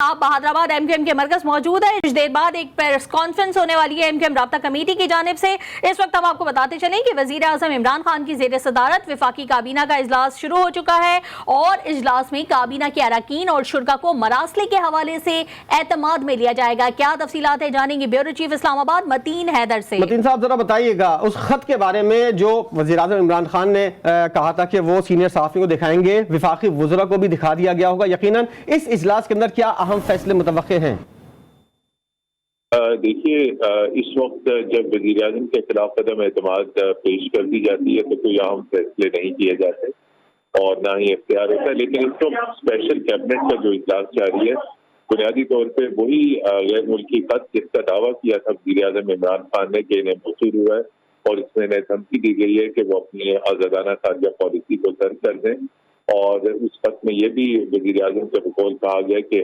आप हैदराबाद एमक्यूएम के मरकज मौजूद है। कुछ देर बाद एक प्रेस कॉन्फ्रेंस होने वाली है एमक्यूएम राब्ता कमेटी की जानिब से। इस वक्त हम आपको बताते चलें कि वजीर आजम इमरान खान की जेर सदारत वफाकी काबीना का इजलास शुरू हो चुका है और इजलास में काबीना के अरकान और शुरा को मरासले के हवाले से एतमाद में लिया जाएगा। क्या तफसीलात है जानेंगे ब्यूरो चीफ इस्लामाबाद मतीन हैदर से। मतीन साहब जरा बताइएगा उस खत के बारे में जो वजीर आजम इमरान खान ने कहा था कि वो सीनियर सहाफ़ियों को दिखाएंगे, वफाकी वज़रा को भी दिखा दिया गया होगा। यकीनन इस इजलास के अंदर क्या अहम फैसले मुतवक्के हैं? देखिए, इस वक्त जब वज़ीर आज़म के खिलाफ कदम एतमाद पेश कर दी जाती है तो कोई अहम फैसले नहीं किए जाते और ना ही इख्तियार होता है। लेकिन इस वक्त स्पेशल कैबिनेट का जो इजलास जारी है, बुनियादी तौर पर वही गैर मुल्की खत जिसका दावा किया था वज़ीर आज़म इमरान खान ने कि इन्हें मौसूल हुआ है और इसमें इन्हें धमकी दी गई है कि वो अपनी आज़ादाना खारजा पॉलिसी को तर्क कर दें। और उस खत में यह भी वज़ीर आज़म के बकौल कहा गया कि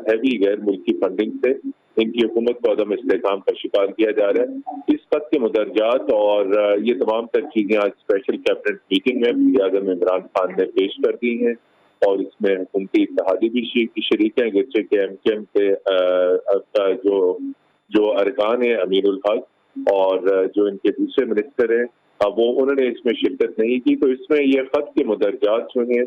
हैवी गैर मुल्की फंडिंग से इनकी हुकूमत को अदम इस्तेहकाम का शिकार किया जा रहा है। इस खत के मुदरजात और ये तमाम तर चीजें आज स्पेशल कैबिनेट मीटिंग में वज़ीर आज़म इमरान खान ने पेश कर दी हैं और इसमें हुकूमती इत्तेहादी भी शरीक हैं, जैसे कि एमक्यूएम के जो अरकान है अमीरुल हक और जो इनके दूसरे मिनिस्टर हैं वो उन्होंने इसमें शिरकत नहीं की। तो इसमें ये खत के मुदरजात जो हैं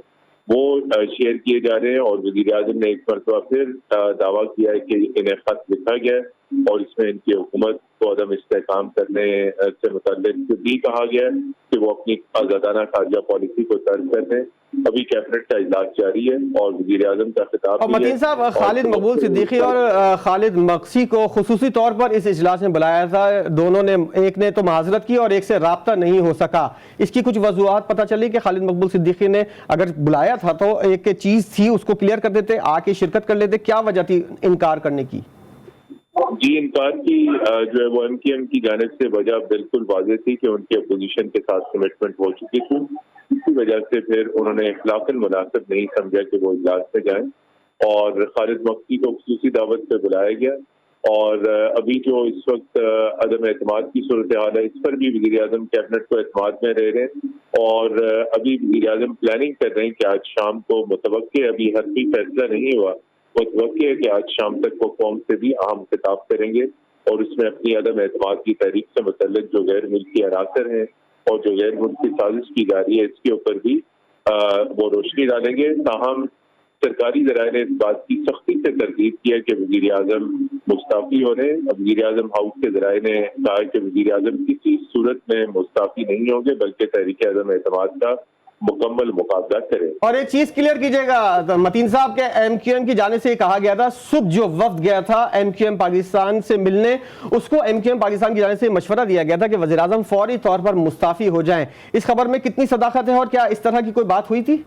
वो शेयर किए जा रहे हैं और वज़ीर आज़म ने एक मरतबा फिर दावा किया है कि इन्हें खत लिखा गया है और इसमें इनकी हुकूमत को अदम इस्तेहकाम करने से मुतल्लिक भी कहा गया है कि वो अपनी आज़ादाना खारजा पॉलिसी को तर्क कर दें। अभी कैबिनेट का इजलास जारी है और वज़ीर आज़म का खिताब। मतीन साहब, खालिद मकबूल सिद्दीकी और खालिद मक्सी को खुसूसी तौर पर इस इजलास में बुलाया था। दोनों ने, एक ने तो माजरत की और एक से राब्ता नहीं हो सका। इसकी कुछ वजूहात पता चली कि खालिद मकबूल सिद्दीकी ने अगर बुलाया था तो एक चीज थी उसको क्लियर कर देते, आके शिरकत कर लेते। क्या वजह थी इनकार करने की? जी, इनकार की जो है वो एमक्यूएम की जानिब से वजह बिल्कुल वाज़ेह थी कि उनकी अपोजिशन के साथ कमिटमेंट हो चुकी थी। इसी वजह से फिर उन्होंने इखलाकन मुनासिब नहीं समझा कि वो इजलास में जाएं और खालिद मक्सी को खुसूसी दावत पे बुलाया गया। और अभी जो इस वक्त अदम एतमाद की सूरत हाल है, इस पर भी वज़ीर आज़म कैबिनेट को एतमाद में रह रहे हैं और अभी वज़ीर आज़म प्लानिंग कर रहे हैं कि आज शाम को मुतवक्के, अभी हतमी फैसला नहीं हुआ, मुतवक्के है कि आज शाम तक वो कौम से भी अहम खिताब करेंगे और उसमें अपनी अदम एतमाद की तहरीक से मुतल्लिक जो गैर मुल्की अनासर हैं और जो गैर मुल्की साजिश की जा रही है इसके ऊपर भी वो रोशनी डालेंगे। ताहम सरकारी ज़राए ने इस बात की सख्ती से तरदीद की है कि वज़ीर आज़म मुस्ताफ़ी हो रहे हैं। वज़ीर आज़म हाउस के ज़राए ने कहा कि वज़ीर आज़म किसी सूरत में मुस्ताफ़ी नहीं होंगे बल्कि तहरीक अदम एतमाद का मुकम्मल मुकाबला करें। और एक चीज क्लियर कीजिएगा मतीन साहब के एमक्यूएम की जाने से कहा गया था, सुबह जो वफ्द गया था एमक्यूएम पाकिस्तान से मिलने, उसको एमक्यूएम पाकिस्तान की जाने से मशवरा दिया गया था कि वज़ीर आज़म फौरी तौर पर मुस्ताफ़ी हो जाएं। इस खबर में कितनी सदाकत है और क्या इस तरह की कोई बात हुई थी?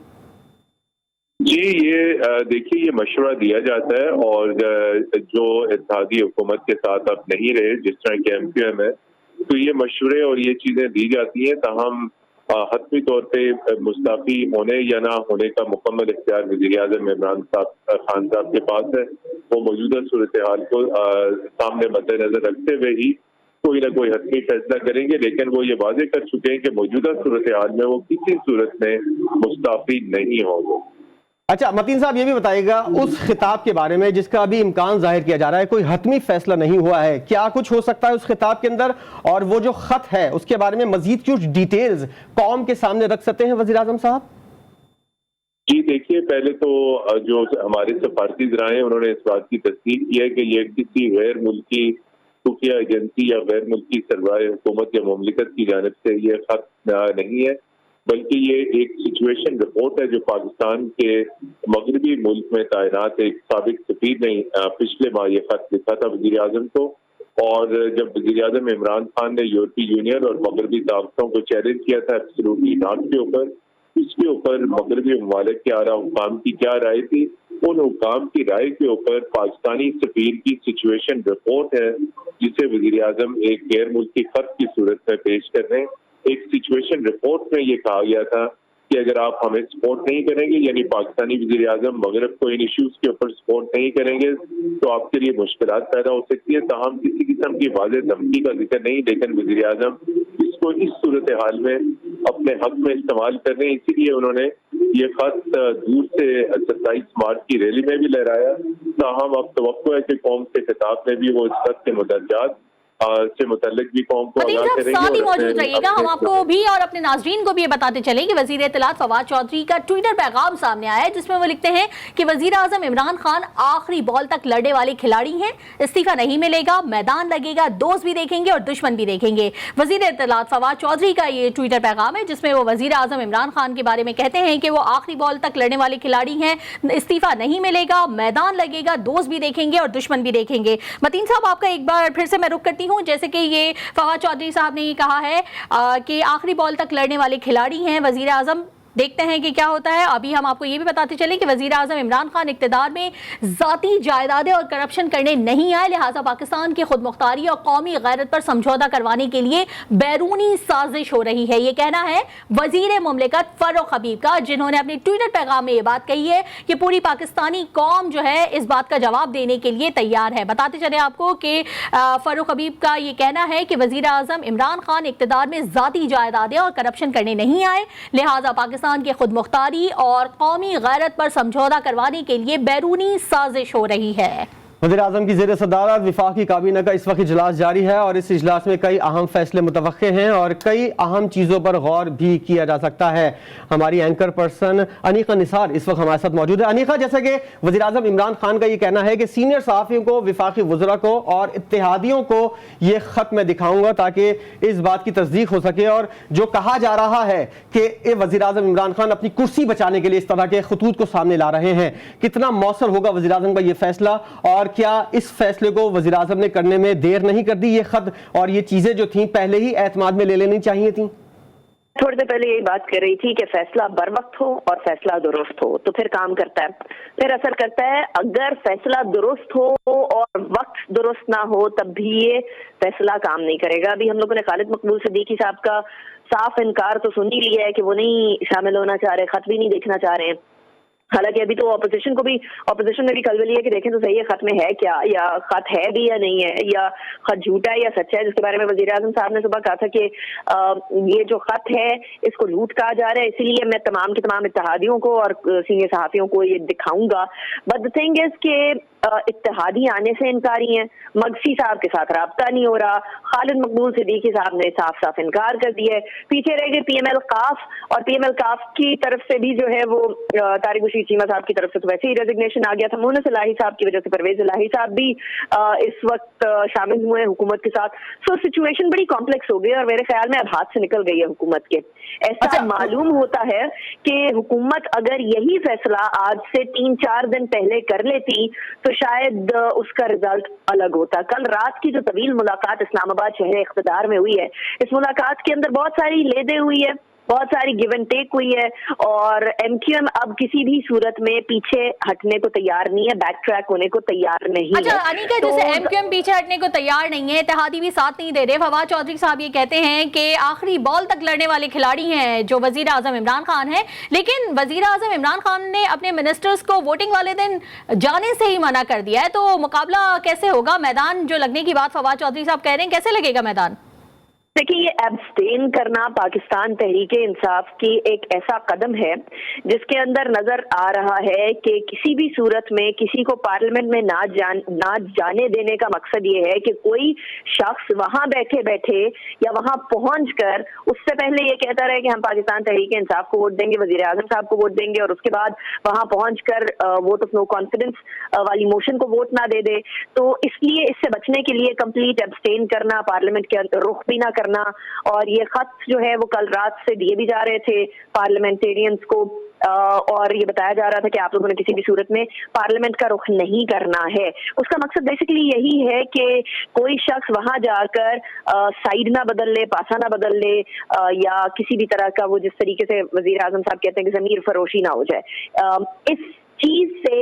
जी, ये देखिए, ये मशवरा दिया जाता है और जो इत्तेहादी हुकूमत के साथ अब नहीं रहे जिस तरह के एमक्यूएम है, तो ये मशवरे और ये चीजें दी जाती हैं। ताहम हतमी तौर पे मुस्ताफ़ी होने या ना होने का मुकम्मल इख्तियार वज़ीर आज़म इमरान खान साहब के पास है। वो मौजूदा सूरत हाल को सामने मद्देनजर रखते हुए ही कोई ना कोई हतमी फैसला करेंगे, लेकिन वो ये वाज़ेह कर चुके हैं कि मौजूदा सूरत हाल में वो किसी सूरत में मुस्ताफ़ी नहीं होंगे। अच्छा मतीन साहब, ये भी बताइएगा उस खिताब के बारे में जिसका अभी इम्कान जाहिर किया जा रहा है, कोई हतमी फैसला नहीं हुआ है, क्या कुछ हो सकता है उस खिताब के अंदर? और वो जो खत है उसके बारे में मजीद कुछ डिटेल्स कौम के सामने रख सकते हैं वज़ीर आज़म साहब? जी देखिए, पहले तो जो हमारे सफारती ज़राए हैं उन्होंने इस बात की तस्दीक की है कि ये किसी गैर मुल्की खुफिया एजेंसी या गैर मुल्की सरबराह हुकूमत या मुमलिकत की जानिब से ये खत नहीं है, बल्कि ये एक सिचुएशन रिपोर्ट है जो पाकिस्तान के मगरबी मुल्क में तैनात एक साबिक सफीर ने पिछले माह ये खत लिखा था वज़ीर आज़म को। और जब वज़ीर आज़म इमरान खान ने यूरोपीय यूनियन और मगरबी ताकतों को चैलेंज किया था एब्सोल्युटली नॉट के ऊपर, इसके ऊपर मगरबी ममालिक के आला हुकाम की क्या राय थी, उन हुकाम की राय के ऊपर पाकिस्तानी सफीर की सिचुएशन रिपोर्ट है जिसे वज़ीर आज़म एक गैर मुल्की खत की सूरत में पेश कर रहे हैं। एक सिचुएशन रिपोर्ट में ये कहा गया था कि अगर आप हमें सपोर्ट नहीं करेंगे, यानी पाकिस्तानी वज़ीर आज़म मगरब को इन इश्यूज के ऊपर सपोर्ट नहीं करेंगे तो आपके लिए मुश्किलात पैदा हो सकती है। ताहम किसी किस्म की वाज़ेह धमकी का जिक्र नहीं, लेकिन वज़ीर आज़म इसको इस सूरत हाल में अपने हक में इस्तेमाल कर रहे हैं। इसीलिए उन्होंने یہ خط دور سے 27 مارچ کی ریلی میں بھی لہرایا، تاہم اب توقع ہے کہ قوم کے خطاب میں بھی وہ اس خط کے مدرجات سے متعلق بھی قوم کو متین صاحب ساتھ ہی موجود رہیے گا. ہم آپ کو بھی اور اپنے ناظرین کو بھی یہ بتاتے چلیں کہ وزیر اطلاعات فواد چودھری کا ٹویٹر پیغام سامنے آیا ہے جس میں وہ لکھتے ہیں کہ وزیر اعظم عمران خان آخری بال تک لڑنے والے کھلاڑی ہیں، استعفیٰ نہیں ملے گا، میدان لگے گا، دوست بھی دیکھیں گے اور دشمن بھی دیکھیں گے. وزیر اطلاعات فواد چودھری کا یہ ٹویٹر پیغام ہے جس میں وہ وزیر اعظم عمران خان کے بارے میں کہتے ہیں کہ وہ آخری بال تک لڑنے والے کھلاڑی ہیں، استعفیٰ نہیں ملے گا، میدان لگے گا، دوست بھی دیکھیں گے اور دشمن بھی دیکھیں گے. متین صاحب آپ کا ایک بار پھر سے میں رخ کرتی ہوں، جیسے کہ یہ فواد چودھری صاحب نے یہ کہا ہے کہ آخری بال تک لڑنے والے کھلاڑی ہیں وزیر اعظم. دیکھتے ہیں کہ کیا ہوتا ہے. ابھی ہم آپ کو یہ بھی بتاتے چلیں کہ وزیر اعظم عمران خان اقتدار میں ذاتی جائیدادیں اور کرپشن کرنے نہیں آئے، لہٰذا پاکستان کی خود مختاری اور قومی غیرت پر سمجھوتا کروانے کے لیے بیرونی سازش ہو رہی ہے. یہ کہنا ہے وزیر مملکت فاروق حبیب کا، جنہوں نے اپنے ٹویٹر پیغام میں یہ بات کہی ہے کہ پوری پاکستانی قوم جو ہے اس بات کا جواب دینے کے لیے تیار ہے. بتاتے چلیں آپ کو کہ فاروق حبیب کا یہ کہنا ہے کہ وزیر اعظم عمران خان اقتدار میں ذاتی جائیدادیں اور کرپشن کرنے نہیں آئے، لہٰذا پاکستان کی خود مختاری اور قومی غیرت پر سمجھوتا کروانے کے لیے بیرونی سازش ہو رہی ہے. وزیر اعظم کی زیر صدارت وفاقی کابینہ کا اس وقت اجلاس جاری ہے اور اس اجلاس میں کئی اہم فیصلے متوقع ہیں اور کئی اہم چیزوں پر غور بھی کیا جا سکتا ہے. ہماری اینکر پرسن انیقہ نثار اس وقت ہمارے ساتھ موجود ہے. انیقہ، جیسا کہ وزیر اعظم عمران خان کا یہ کہنا ہے کہ سینئر صحافیوں کو، وفاقی وزراء کو اور اتحادیوں کو یہ خط میں دکھاؤں گا تاکہ اس بات کی تصدیق ہو سکے، اور جو کہا جا رہا ہے کہ وزیر اعظم عمران خان اپنی کرسی بچانے کے لیے اس طرح کے خطوط کو سامنے لا رہے ہیں، کتنا مؤثر ہوگا وزیر اعظم کا یہ فیصلہ، اور کیا اس فیصلے کو وزیر اعظم نے کرنے میں دیر نہیں کر دی؟ یہ خط اور یہ چیزیں جو تھیں پہلے ہی اعتماد میں لے لینی چاہیے تھیں. تھوڑی دیر پہلے یہی بات کر رہی تھی کہ فیصلہ بر وقت ہو اور فیصلہ درست ہو تو پھر کام کرتا ہے، پھر اثر کرتا ہے. اگر فیصلہ درست ہو اور وقت درست نہ ہو تب بھی یہ فیصلہ کام نہیں کرے گا. ابھی ہم لوگوں نے خالد مقبول صدیقی صاحب کا صاف انکار تو سن ہی لیا ہے کہ وہ نہیں شامل ہونا چاہ رہے، خط بھی نہیں دیکھنا چاہ رہے ہیں. حالانکہ ابھی تو اپوزیشن نے بھی کلبلی ہے کہ دیکھیں تو صحیح ہے خط میں ہے کیا، یا خط ہے بھی یا نہیں ہے، یا خط جھوٹا ہے یا سچا ہے، جس کے بارے میں وزیر اعظم صاحب نے صبح کہا تھا کہ یہ جو خط ہے اس کو لوٹ کہا جا رہا ہے، اسی لیے میں تمام کے تمام اتحادیوں کو اور سینئر صحافیوں کو یہ دکھاؤں گا. بٹ دی تھنگ از کہ اتحادی آنے سے انکاری ہیں، مگسی صاحب کے ساتھ رابطہ نہیں ہو رہا، خالد مقبول صدیقی صاحب نے صاف صاف انکار کر دیا ہے. پیچھے رہ گئے پی ایم ایل کاف، اور پی ایم ایل کاف کی طرف سے بھی جو ہے وہ طارق بشیر چیمہ صاحب کی طرف سے تو ویسے ہی ریزگنیشن آ گیا تھا. مونس الہی صاحب کی وجہ سے پرویز الہی صاحب بھی اس وقت شامل ہوئے ہیں حکومت کے ساتھ. سو سچویشن بڑی کمپلیکس ہو گئی اور میرے خیال میں اب ہاتھ سے نکل گئی ہے حکومت کے. ایسا معلوم ہوتا ہے کہ حکومت اگر یہی فیصلہ آج سے 3-4 دن پہلے کر لیتی تو شاید اس کا رزلٹ الگ ہوتا. کل رات کی جو طویل ملاقات اسلام آباد شہر اقتدار میں ہوئی ہے، اس ملاقات کے اندر بہت ساری لیدیں ہوئی ہے، بہت ساری گیو اینڈ ٹیک ہوئی ہے، اور ایم کیو ایم اب کسی بھی صورت میں پیچھے ہٹنے کو تیار نہیں ہے، بیک ٹریک ہونے کو تیار نہیں ہے. اچھا انیقہ، جیسے ایم کیو ایم پیچھے ہٹنے کو تیار نہیں ہے، اتحادی بھی ساتھ نہیں دے رہے. فواد چودھری صاحب یہ کہتے ہیں کہ آخری بال تک لڑنے والے کھلاڑی ہیں جو وزیر اعظم عمران خان ہیں، لیکن وزیر اعظم عمران خان نے اپنے منسٹرز کو ووٹنگ والے دن جانے سے ہی منع کر دیا ہے. تو مقابلہ کیسے ہوگا؟ میدان جو لگنے کی بات فواد چودھری صاحب کہہ رہے ہیں، کیسے لگے گا میدان؟ دیکھیں، یہ ایبسٹین کرنا پاکستان تحریک انصاف کی ایک ایسا قدم ہے جس کے اندر نظر آ رہا ہے کہ کسی بھی صورت میں کسی کو پارلیمنٹ میں نہ جانے دینے کا مقصد یہ ہے کہ کوئی شخص وہاں بیٹھے بیٹھے یا وہاں پہنچ کر اس سے پہلے یہ کہتا رہے کہ ہم پاکستان تحریک انصاف کو ووٹ دیں گے، وزیر اعظم صاحب کو ووٹ دیں گے، اور اس کے بعد وہاں پہنچ کر ووٹ آف نو کانفیڈنس والی موشن کو ووٹ نہ دے دے. تو اس لیے اس سے بچنے کے لیے کمپلیٹ ایبسٹین کرنا، پارلیمنٹ کے رخ بھی نہ کرنا. اور یہ خط جو ہے وہ کل رات سے دیے بھی جا رہے تھے پارلیمنٹیرینز کو، اور یہ بتایا جا رہا تھا کہ آپ لوگوں نے کسی بھی صورت میں پارلیمنٹ کا رخ نہیں کرنا ہے. اس کا مقصد بیسیکلی یہی ہے کہ کوئی شخص وہاں جا کر سائیڈ نہ بدل لے، پاسا نہ بدل لے، یا کسی بھی طرح کا وہ جس طریقے سے وزیر اعظم صاحب کہتے ہیں کہ ضمیر فروشی نہ ہو جائے. اس چیز سے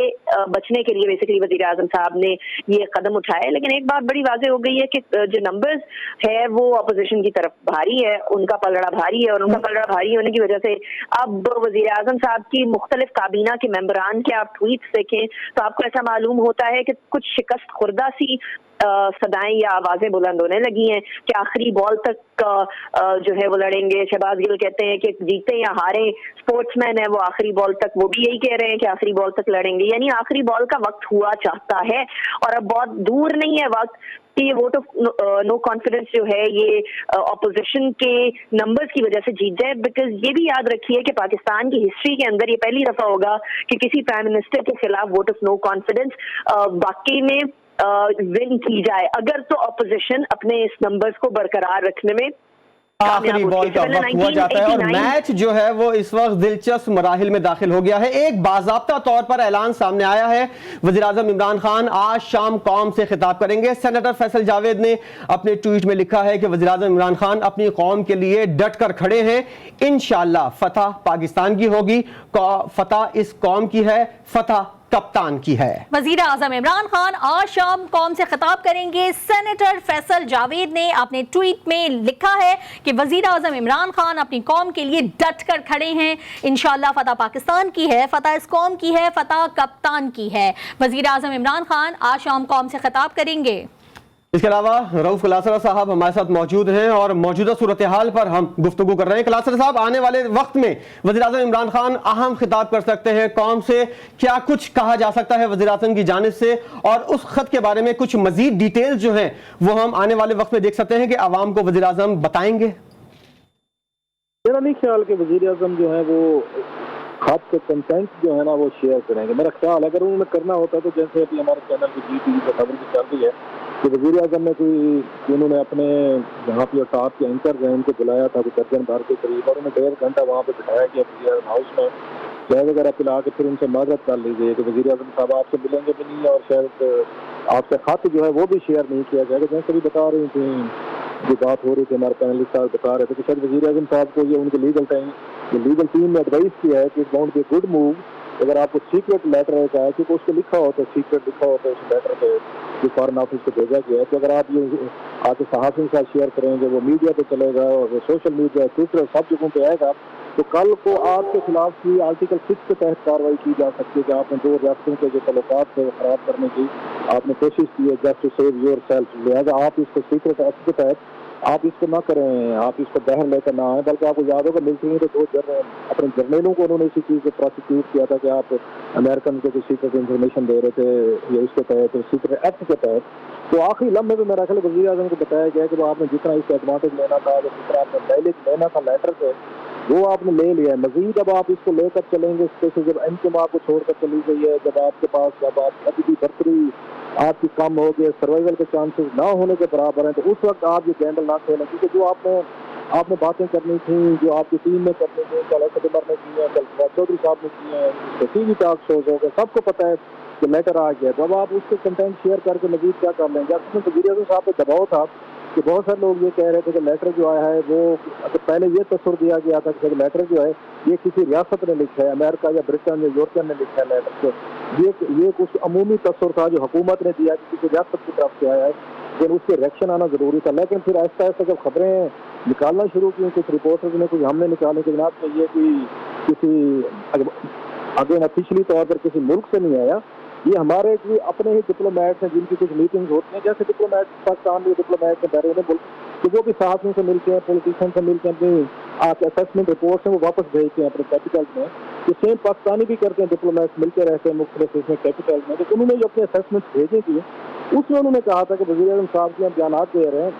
بچنے کے لیے بیسیکلی وزیر اعظم صاحب نے یہ قدم اٹھایا. لیکن ایک بات بڑی واضح ہو گئی ہے کہ جو نمبرز ہے وہ اپوزیشن کی طرف بھاری ہے، ان کا پلڑا بھاری ہے، اور ان کا پلڑا بھاری ہونے کی وجہ سے اب وزیر اعظم صاحب کی مختلف کابینہ کے ممبران کے آپ ٹویٹس دیکھیں تو آپ کو ایسا معلوم ہوتا ہے کہ کچھ شکست خوردہ سی सदाएं या आवाजें बुलंद होने लगी हैं कि आखिरी बॉल तक जो है वो लड़ेंगे। शहबाज गिल कहते हैं कि जीते या हारे स्पोर्ट्समैन है वो आखिरी बॉल तक, वो भी यही कह रहे हैं कि आखिरी बॉल तक लड़ेंगे, यानी आखिरी बॉल का वक्त हुआ चाहता है। और अब बहुत दूर नहीं है वक्त कि ये वोट ऑफ नो कॉन्फिडेंस जो है ये ऑपोजिशन के नंबर्स की वजह से जीत जाए। बिकॉज ये भी याद रखिए कि पाकिस्तान की हिस्ट्री के अंदर ये पहली दफा होगा कि किसी प्राइम मिनिस्टर के खिलाफ वोट ऑफ नो कॉन्फिडेंस वाकई में विन की जाए, अगर तो ऑपोजिशन अपने इस नंबर्स को बरकरार रखने में आखिरी बॉल का वक्त हुआ जाता है और मैच जो है वो इस वक्त दिलचस्प मराहिल में दाखिल हो गया है। एक बाज़ाब्ता तौर पर ऐलान सामने आया है, वज़ीर-ए-आज़म इमरान खान आज शाम कौम से खिताब करेंगे। सेनेटर फैसल जावेद ने अपने ट्वीट में लिखा है कि वज़ीर-ए-आज़म इमरान खान अपनी कौम के लिए डट कर खड़े हैं। इंशाअल्लाह फतह पाकिस्तान की होगी, फतह इस कौम की है, फतह कप्तान की है। वजीर आजम इमरान खान आज शाम कौम से खिताब करेंगे। सेनेटर फैसल जावेद ने अपने ट्वीट में लिखा है कि वजीर आजम इमरान खान अपनी कौम के लिए डट कर खड़े हैं। इंशाअल्लाह फतह पाकिस्तान की है, फतह इस कौम की है, फतह कप्तान की है। वजीर आजम इमरान खान आज शाम कौम से खिताब करेंगे। इसके अलावा रऊफ कलासरा साहब हमारे साथ मौजूद हैं और मौजूदा सूरत हाल पर हम गुफ्तगू कर रहे हैं। कलासरा साहब, आने वाले वक्त में वज़ीर-ए-आज़म इमरान खान अहम खिताब कर सकते हैं कौम से, क्या कुछ कहा जा सकता है वज़ीर-ए-आज़म की जानिब से, और उस खत के बारे में कुछ मजीद डिटेल्स जो हैं वो हम आने वाले वक्त में देख सकते हैं कि आवाम को वज़ीर-ए-आज़म बताएंगे? मेरा नहीं ख्याल कि वज़ीर-ए-आज़म जो है वो खत के कंटेंट जो है ना वो शेयर करेंगे। मेरा ख्याल अगर उन्होंने करना होता तो जैसे अभी हमारे चैनल की GTV पर खबर भी चल रही है कि वज़ीर-ए-आज़म ने कोई उन्होंने अपने जहाँ पे टॉप के एंकर हैं उनको बुलाया था कोई दर्जन भर के करीब, और उन्हें 1.5 घंटा वहाँ पे बिठाया गया वज़ीर-ए-आज़म हाउस में, शायद वगैरह पिला के फिर उनसे माजरत कर लीजिए कि वज़ीर-ए-आज़म साहब आपसे मिलेंगे भी नहीं, और शायद आपसे खत जो है वो भी शेयर नहीं किया जाएगा। जैसे भी बता रही थी जो बात हो रही थी, हमारे पैनलिस्ट साहब बता रहे थे कि शायद वज़ीर-ए-आज़म साहब को ये उनके लीगल टीम ने एडवाइस किया है कि it's going to be good move अगर आपको सीक्रेट लेटर है क्या है, क्योंकि उसको लिखा होता है, सीक्रेट लिखा होता है उस लेटर पे जो फॉरेन ऑफिस को भेजा गया है। तो अगर आप ये आके सहाफ़ियों के साथ शेयर करेंगे, वो मीडिया पे चलेगा और सोशल मीडिया, ट्विटर, सब जगहों पे आएगा, तो कल को आपके खिलाफ भी आर्टिकल 6 के तहत कार्रवाई की जा सकती है कि आपने 2 रियासतों के जो तल्लुकात थे वो खराब करने की आपने कोशिश की है, just to save yourself. लिहाजा आप इसको सीक्रेट एक्ट के तहत आप इसको ना करें, आप इसको बाहर लेकर ना आए। बल्कि आपको याद होगा मिलिट्री तो 2 अपने जर्नलों को उन्होंने इसी चीज़ को प्रोसिक्यूट किया था कि आप अमेरिकन को कोई सीक्रेट इन्फॉर्मेशन दे रहे थे ये उसके तहत, सीक्रेट एक्ट के तहत। तो आखिरी लम्हे में मेरा ख्याल वज़ीर-ए-आज़म को बताया गया कि वो आपने जितना इसका एडवांटेज लेना था, जितना आपने माइलेज लेना था लेटर से, वो आपने ले लिया है। मजीद अब आप इसको लेकर चलेंगे, स्पेशल जब एमकेएम आपको छोड़कर चली गई है, जब आपके पास जब आप अभी भी बर्तरी आपकी कम हो गए, सर्वाइवल के चांसेस ना होने के बराबर हैं, तो उस वक्त आप ये कैंडल ना खेलें। क्योंकि जो आपने बातें करनी थी, जो आपकी टीम में करनी थी, कल असद उमर ने की है, कल फवाद चौधरी साहब ने की है, TV टॉक शोज हो गए, सबको पता है कि लेटर आ गया। तो अब आप उसके कंटेंट शेयर करके मजीद क्या कर लेंगे? उसमें वज़ीर-ए-आज़म साहब पे दबाव था कि बहुत सारे लोग ये कह रहे थे कि लेटर जो आया है वो पहले ये तस्वर दिया गया था कि लेटर जो है ये किसी रियासत ने लिखा है, अमेरिका या ब्रिटेन या यूरोपियन ने लिखा है लेटर को। ये कुछ अमूमी तस्वर था जो हुकूमत ने दिया कि किसी रियासत की तरफ से आया है, लेकिन उसके रिएक्शन आना ज़रूरी था। लेकिन फिर आहिस्ता आहिस्ता जब खबरें निकालना शुरू की, कुछ रिपोर्टर्स ने, कुछ हमने निकाले कि जनाब ये कि किसी अगेन ऑफिशियली तौर पर किसी मुल्क से नहीं आया, ये हमारे भी अपने ही डिप्लोमेट हैं जिनकी कुछ मीटिंग्स होती हैं, जैसे डिप्लोमेट पाकिस्तान में डिप्लोमेट हैं बैरून मुल्क, तो वो भी सहाफ़ियों से मिलते हैं, पॉलिटिशियन से मिलते हैं, अपनी असेसमेंट रिपोर्ट्स हैं वो वापस भेजते हैं अपने कैपिटल्स में। तो सेम पाकिस्तानी भी करते हैं, डिप्लोमेट मिलते रहते हैं मुख्तलिफ इसमें कैपिटल्स में। तो उन्होंने जो अपने असेसमेंट भेजे थी उसमें उन्होंने कहा था कि वज़ीर-ए-आज़म साहब के बयान दे रहे हैं,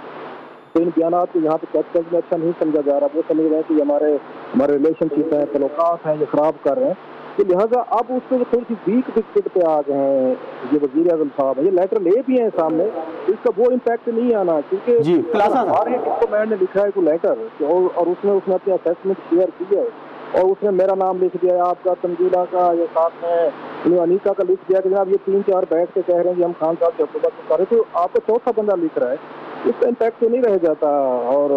तो इन बयान को यहाँ पे कैपिटल्स में अच्छा नहीं समझा जा रहा। वो समझ रहे हैं कि हमारे रिलेशनशिप है, तल्लुकात हैं, ये ख़राब कर रहे हैं। तो लिहाजा अब उसको थोड़ी सी वीक विकेट पे आ गए हैं ये वज़ीर-ए-आज़म साहब। ये लेटर ले भी हैं सामने, इसका वो इम्पैक्ट नहीं आना, क्योंकि हमारे डिप्लोमेट ने लिखा है कोई लेटर और उसने अपनी असेसमेंट शेयर की है और उसने मेरा नाम लिख दिया है, आपका, तंजीला का, ये साथ में अनीका का लिख दिया कि जनाब ये 3-4 बैठ के कह रहे हैं कि हम खान साहब की हुकूमत को करें, तो आपको चौथा बंदा लिख रहा है, इसका इम्पैक्ट तो नहीं रह जाता। और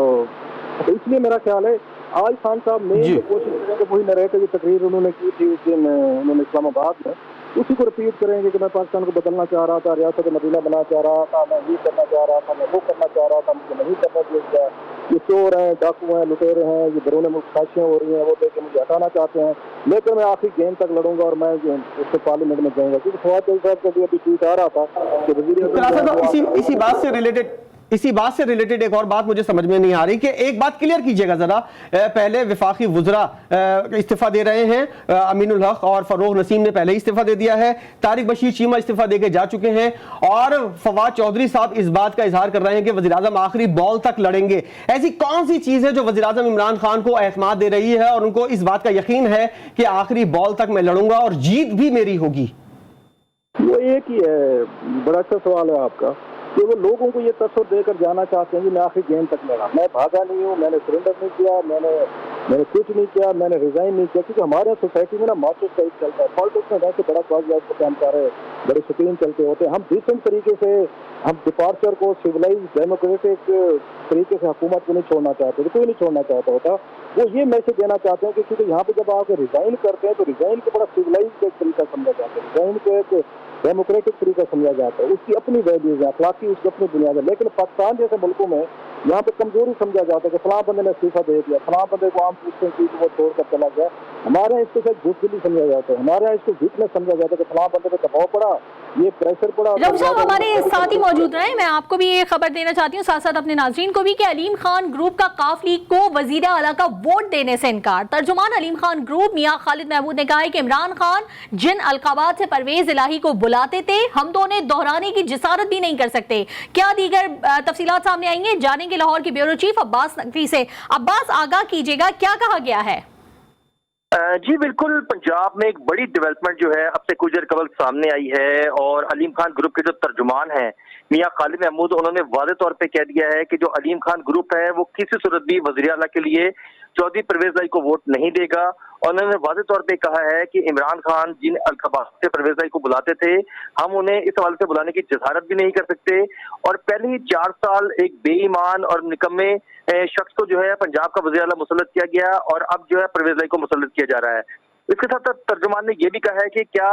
तो इसलिए मेरा ख्याल है आज खान साहब ने कोशिश करें कि वही नरेटिव की तकरीर उन्होंने की थी उस दिन उन्होंने इस्लामाबाद में, उसी को रिपीट करेंगे कि मैं पाकिस्तान को बदलना चाह रहा था, रियासत मदीना बनाना चाह रहा था, मैं ये करना चाह रहा था, मैं वो करना चाह रहा था, मुझे नहीं करना चाहिए। ये चोर हैं, डाकू हैं, लुटेरे हैं, ये बैरून मुल्क साजिशें हो रही हैं, वो देख के मुझे हटाना चाहते हैं, लेकिन मैं आखिरी गेम तक लड़ूंगा और मैं जो उससे पार्लियामेंट में जाऊंगा। क्योंकि फवाद साहब का भी अभी ट्वीट आ रहा था कि वज़ीर इसी बात से रिलेटेड एक और बात मुझे समझ में नहीं आ रही कि एक बात क्लियर कीजिएगा जरा। पहले वफाकी वुज़रा इस्तीफा दे रहे हैं, अमीनुल हक और फरोग नसीम ने पहले ही इस्तीफा दे दिया है, तारिक बशीर चीमा इस्तीफा देके जा चुके हैं, और फवाद चौधरी साहब इस बात का इजहार कर रहे हैं कि वज़ीर आज़म आखिरी बॉल तक लड़ेंगे। ऐसी कौन सी चीज़ है जो वज़ीर आज़म इमरान खान को एतमाद दे रही है और उनको इस बात का यकीन है कि आखिरी बॉल तक मैं लड़ूंगा और जीत भी मेरी होगी? वो एक ही है, बड़ा अच्छा सवाल है आपका, कि वो लोगों को ये तस्वर देकर जाना चाहते हैं कि मैं आखिर गेम तक लड़ा, मैं भागा नहीं हूँ, मैंने सरेंडर नहीं किया, मैंने कुछ नहीं किया, मैंने रिजाइन नहीं किया। क्योंकि हमारे सोसाइटी में ना मास्टर स्टाइल चलता है, पॉलिटिक्स में वैसे बड़ा कागजात को काम कर रहे, बड़े शौकीन चलते होते हैं। हम डिसेंट तरीके से, हम डिपार्चर को सिविलाइज डेमोक्रेटिक तरीके से हुकूमत को नहीं छोड़ना चाहते, तो कोई नहीं छोड़ना चाहता होता। वो ये मैसेज देना चाहते हैं कि क्योंकि यहाँ पे जब आप रिजाइन करते हैं तो रिजाइन को बड़ा सिविलाइज तरीका समझा जाता है, रिजाइन को एक डेमोक्रेटिक तरीका समझा जाता है, उसकी अपनी वैल्यूज है, अखलाकी उसकी अपनी बुनियाद है। लेकिन पाकिस्तान जैसे मुल्कों में यहाँ पे कमजोरी समझा जाता है कि फलां बंदे ने इस्तीफा दे दिया, फलां बंदे को आम पूछते हैं कि वो छोड़कर चला गया। हमारे यहाँ इसको शायद बुज़दिली समझा जाता है, हमारे यहाँ इसको वीकनेस समझा जाता है कि फलां बंदे पे दबाव पड़ा, ये प्रेशर पड़ा। रऊफ साहब हमारे साथ ही मौजूद रहे, मैं आपको भी ये खबर देना चाहती हूँ, साथ साथ अपने नाज़रीन को भी, कि अलीम खान ग्रुप का काफ लीग को वजीर आला का वोट देने से इनकार। तर्जुमान अलीम खान ग्रुप मियां खालिद महमूद ने कहा है कि इमरान खान जिन अलकाबात से परवेज इलाही को बुलाते थे हम तो उन्हें दोहराने की जिसारत भी नहीं कर सकते। क्या दीगर तफसीलात सामने आएंगे, जानेंगे लाहौर के ब्यूरो चीफ अब्बास नकवी से। अब्बास, आगाह कीजिएगा, क्या कहा गया है? जी बिल्कुल, पंजाब में एक बड़ी डेवलपमेंट जो है अब से कुछ देर कबल सामने आई है, और अलीम खान ग्रुप के जो तर्जुमान हैं मियां खालिद महमूद, उन्होंने वाज़े तौर पे कह दिया है कि जो अलीम खान ग्रुप है वो किसी सूरत भी वज़ीर आला के लिए चौधरी परवेज लाई को वोट नहीं देगा। और उन्होंने वाज़े तौर पे कहा है कि इमरान खान जिन अलकाबात से परवेज लाई को बुलाते थे हम उन्हें इस हवाले से बुलाने की जसारत भी नहीं कर सकते, और पहले ही 4 साल एक बेईमान और निकम्मे शख्स को जो है पंजाब का वज़ीर आला मुसल्लत किया गया, और अब जो है परवेज लाई को मुसल्लत किया जा रहा है। इसके साथ तर्जुमान ने यह भी कहा है कि क्या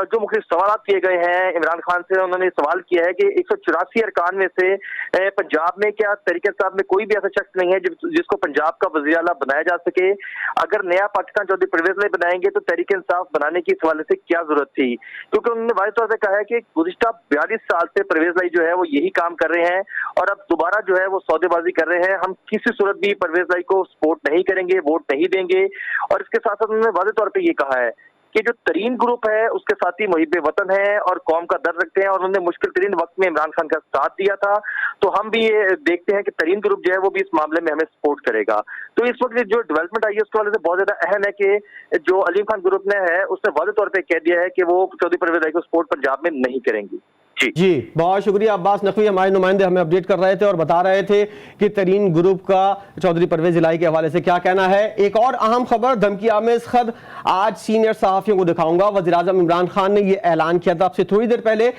जो मुख्तलिफ सवाल किए गए हैं इमरान खान से, उन्होंने सवाल किया है कि 184 अरकान में से पंजाब में क्या तहरीक इंसाफ में कोई भी ऐसा शख्स नहीं है जिसको पंजाब का वज़ीर आला बनाया जा सके। अगर नया पाकिस्तान चौधरी परवेज लाई बनाएंगे तो तहरीक इंसाफ बनाने की इस हवाले से क्या जरूरत थी, क्योंकि उन्होंने वाज़ेह तौर पर कहा है कि गुज़िश्ता 42 साल से परवेज लाई जो है वो यही काम कर रहे हैं, और अब दोबारा जो है वो सौदेबाजी कर रहे हैं। हम किसी सूरत भी परवेज लाई को सपोर्ट नहीं करेंगे, वोट नहीं देंगे। और इसके साथ साथ उन्होंने वाज़ेह तौर पे ये कहा है कि जो तरीन ग्रुप है उसके साथी मुहिब्बे वतन है और कौम का दर्द रखते हैं, और उन्होंने मुश्किल तरीन वक्त में इमरान खान का साथ दिया था, तो हम भी ये देखते हैं कि तरीन ग्रुप जो है वो भी इस मामले में हमें सपोर्ट करेगा। तो इस वक्त जो डेवलपमेंट आई है उसके वाले से बहुत ज्यादा अहम है कि जो अलीम खान ग्रुप ने है उसने वाज़ेह तौर पर कह दिया है कि वो चौधरी परवेज लाई को सपोर्ट पंजाब में नहीं करेंगी। जी बहुत शुक्रिया अब्बास नकवी, हमारे नुमाइंदे हमें अपडेट कर रहे थे और बता रहे थे कि तरीन ग्रुप का चौधरी परवेज इलाही के हवाले से क्या कहना है। एक और अहम खबर, धमकी आमेज खत आज सीनियर सहाफियों को दिखाऊंगा। वज़ीर आज़म इमरान खान ने यह ऐलान किया था आपसे थोड़ी देर पहले,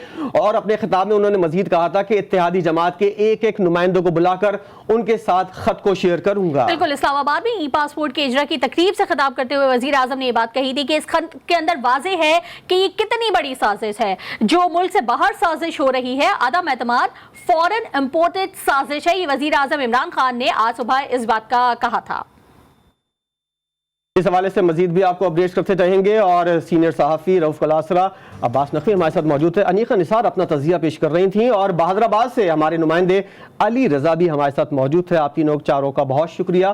और अपने खिताब में उन्होंने मजीद कहा था कि इत्तेहादी जमात के एक एक नुमाइंदों को बुलाकर उनके साथ खत को शेयर करूंगा। बिल्कुल, इस्लामाबाद में ई पासपोर्ट के इजरा की तकरीब से खिताब करते हुए वज़ीर आज़म ने यह बात कही थी कि इस खत के अंदर वाज़े है कि ये कितनी बड़ी साजिश है, जो मुल्क से बाहर साजिश हो रही है, अदम एतमाद, फॉरेन इंपोर्टेड साजिश है। ये वज़ीर आज़म इमरान खान ने आज सुबह इस बात का कहा था। इस हवाले से मजीद भी आपको अपडेट करते रहेंगे, और सीनियर सहाफ़ी रऊफ कलासरा, अब्बास नकवी हमारे साथ मौजूद थे, अनीका निसार अपना तज़िया पेश कर रही थी, और बहादुराबाद से हमारे नुमाइंदे अली रज़ा भी हमारे साथ मौजूद थे। आप तीनों चारों का बहुत शुक्रिया।